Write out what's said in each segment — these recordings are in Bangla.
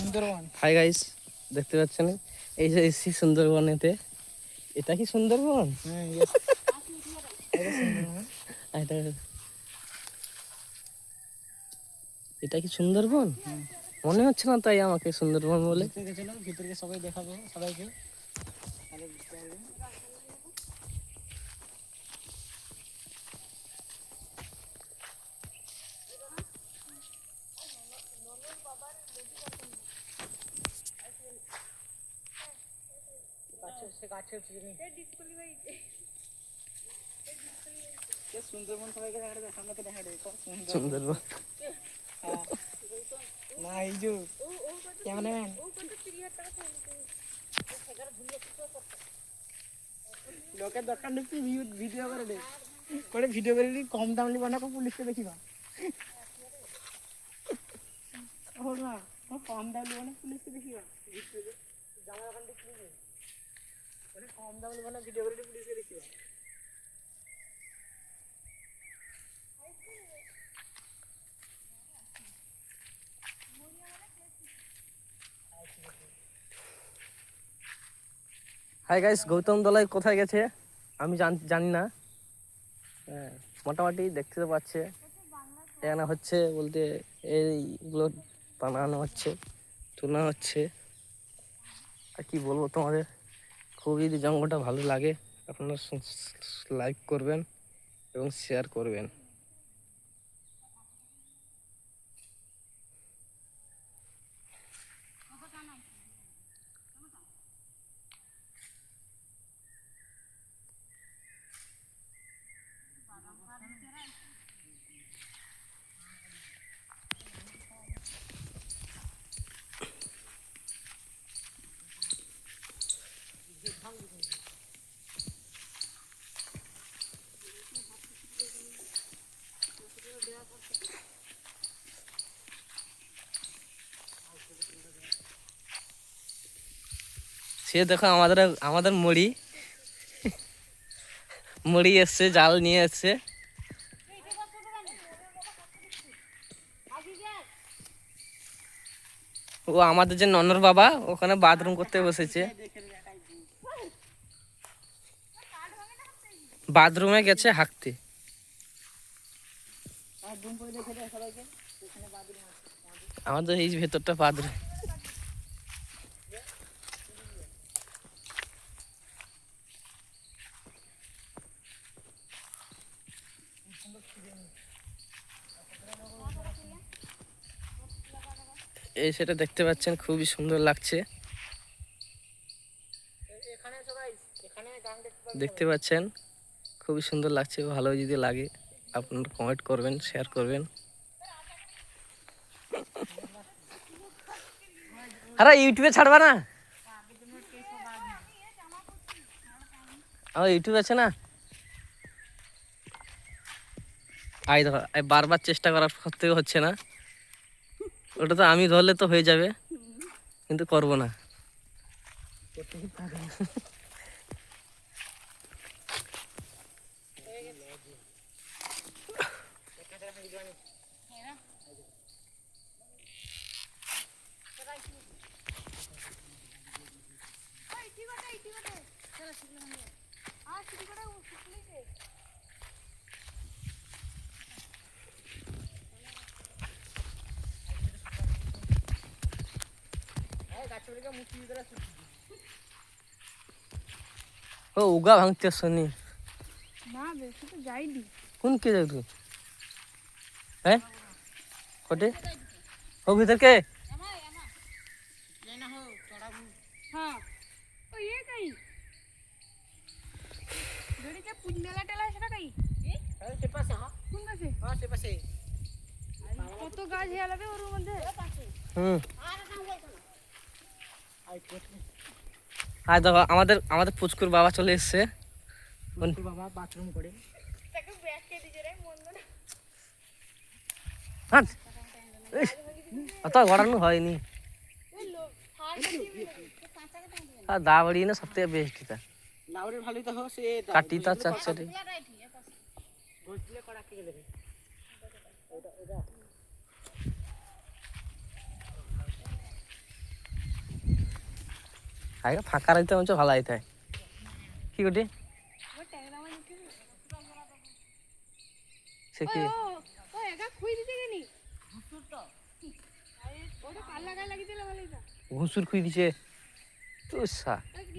সুন্দরবন। হাই গাইস, দেখতে পাচ্ছেন এই যে এসছি সুন্দরবনেতে। এটা কি সুন্দরবন? হ্যাঁ, ইয়েস, এটা সুন্দরবন। এটা এটা কি সুন্দরবন? মনে হচ্ছে না তাই আমাকে সুন্দরবন বলে। ভিতরে চলো, ভিতরে সবাই দেখাবো সবাইকে, তাহলে বুঝতে পারবে। সুন্দরবন সবাইকে দেখা দেবে, সামনে দেখা দেবে সুন্দরবন না, এই যে ক্যামেরাম্যান লোকের দরকার নেই, ভিডিও করে দে, করে ভিডিও করে দিই, কম দাম নিবা না, পুলিশকে দেখিবা না, কম দাম নিবা না, পুলিশকে দেখিবা, জামা দোকান থেকে কম দাম নিবা না, ভিডিও করে পুলিশকে দেখিবা। হাই গাইস, গৌতম দলাই কোথায় গেছে আমি জানি না। হ্যাঁ, মোটামুটি দেখতে তো পাচ্ছে এখানে হচ্ছে বলতে এইগুলো বানানো হচ্ছে, তোলা হচ্ছে। আর কি বলবো তোমাদের, খুবই যদি জঙ্গলটা ভালো লাগে আপনারা লাইক করবেন এবং শেয়ার করবেন। সে দেখো আমাদের আমাদের মুড়ি মুড়ি এসছে, জাল নিয়ে এসছে। ও আমাদের যে ননর বাবা ওখানে বাথরুম করতে বসেছে, বাথরুমে গেছে হাঁকতে। আমাদের এই ভেতরটা বাথরুম। এই সেটা দেখতে পাচ্ছেন, খুবই সুন্দর লাগছে। দেখতে পাচ্ছেন খুবই সুন্দর লাগছে। ভালো যদি লাগে আপনারা কমেন্ট করবেন, শেয়ার করবেন। আরে ইউটিউবে ছাড়বা না? আমার ইউটিউব আছে না। আই দেখো, বারবার চেষ্টা করার সত্ত্বেও হচ্ছে না। ওটা তো আমি ধরলে তো হয়ে যাবে, কিন্তু করবো না। ও উগা ভাঙতে শুনি না, বেশি তো যাইনি। কোন কে যাই তুই? হ্যাঁ কটে ও ভিতর কে? হ্যাঁ, ও ये कहीं घड़ी के पुण्यला टेला है कहीं ते पासे, हां কোন গাছে? हां ते पासे কত গাছ হেয়া লাগে ওর মধ্যে। হুম, আর দেখো আমাদের আমাদের পুচকুর বাবা চলে এসছে। বাবা বাথরুম করে তাকে ব্যাগকে দিছে রে মন্দ না। হ্যাঁ, অত গড়ানো হয়নি। ওই লোক ফার্স্ট টিভি কাঁচা কাঁচা আর দা বাড়িয়ে না সবথেকে বেস্ট এটা। লাউরে ভালোই তো সে কাটিটা চাচ্ছাটি ঘষলে কড়া কে দেবে। আগে ফাঁকা রাখতে হচ্ছে ভালো আইতে কি গোটি আমার ট্যাংরা মাছ দিতে সে কি ও একা খুই দিতে গেনি ওটা কাল লাগাই লাগি দিলে ভালোই তো ঘুষুর খুই দিছে তো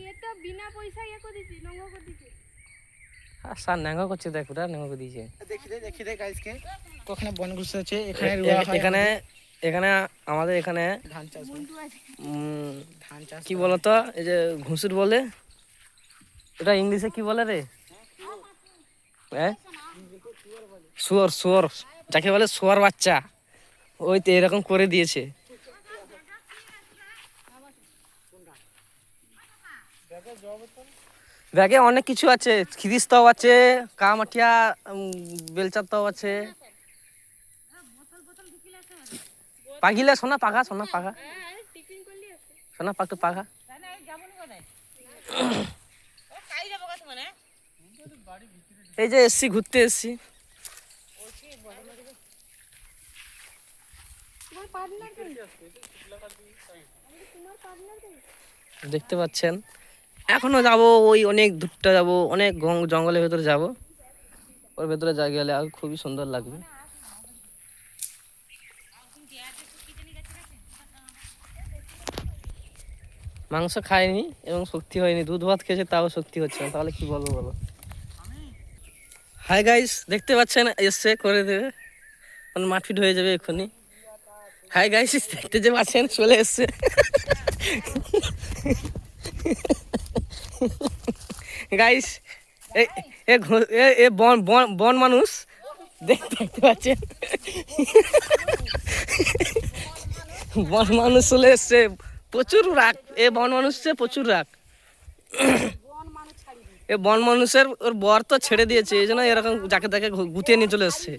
এটা বিনা পয়সা ইয়ে করে দিছি নঙ্গ করে দিছি স্যার ন্যাঙ্গা করছে দেখ ওটা ন্যাঙ্গা করে দিয়েছে দেখি দে গাইসকে ওখানে বন ঘুষ আছে এখানে রুয়া হয় এখানে এখানে আমাদের এখানে ধান চাষ হয়। বন্ধু আছে ধান চাষ কি বলতো এই যে ঘুষুর বলে এটা ইংলিশে কি বলে রে হ্যাঁ শুয়োর শুয়োর যাকে বলে শুয়োর বাচ্চা ওই তো এরকম করে দিয়েছে ব্যাগে অনেক কিছু আছে খিরিস্তাও আছে কামাঠিয়া বেলচারটাও আছে পাগিলে সোনা পাখা সোনা পাখা টিফিন করলি আছে সোনা পাকটু পাখা এই যে এসছি ঘুরতে এসছি তোমার পার্টনার কই তোমার পার্টনার কই দেখতে পাচ্ছেন এখনো যাব ওই অনেক দূরটা যাব অনেক জঙ্গলের ভেতরে যাব ওর ভেতরে যা গেলে আর খুবই সুন্দর লাগবে মাংস খায়নি এবং শক্তি হয়নি দুধ ভাত খেয়েছে তাও শক্তি হচ্ছে না তাহলে কি বলবো বলো হাই গাইস দেখতে পাচ্ছেন এসছে করে দেবে মারপিট হয়ে যাবে এক্ষুনি হাই গাইস দেখতে যে পাচ্ছেন চলে এসছে গাইস এ বন মানুষ দেখতে পাচ্ছেন বন মানুষ চলে এসছে প্রচুর রাগ এ বন মানুষে প্রচুর রাগ এ বন মানুষের ওর বর তো ছেড়ে দিয়েছে এই জন্য এরকম যাকে তাকে গুতিয়ে নিয়ে চলে এসছে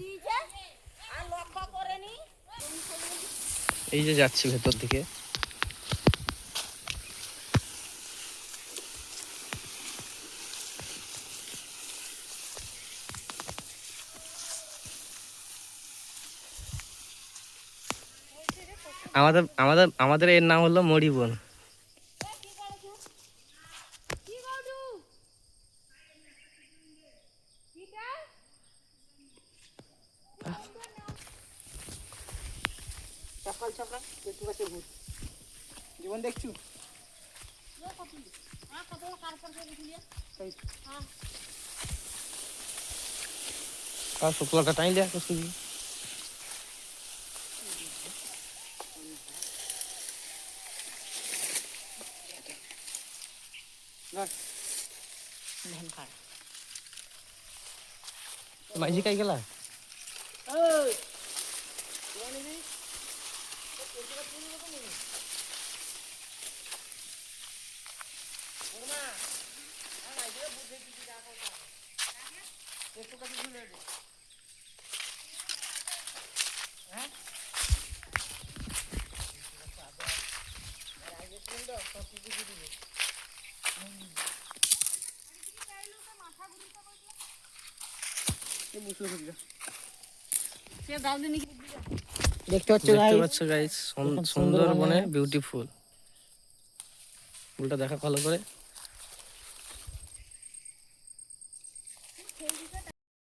এই যে যাচ্ছি ভেতর দিকে আমাদের আমাদের আমাদের এর নাম হলো মরিবন কি গৌডু কিটা সকাল সকাল একটু কাছে ঘুর জীবন দেখছু আর শুক্লাটা টাইলে সুজি মাঝি কাই গেলা দেখতে পাচ্ছ দেখতে পাচ্ছ গাইস সুন্দরবনে বিউটিফুল ফুলটা দেখা ভালো করে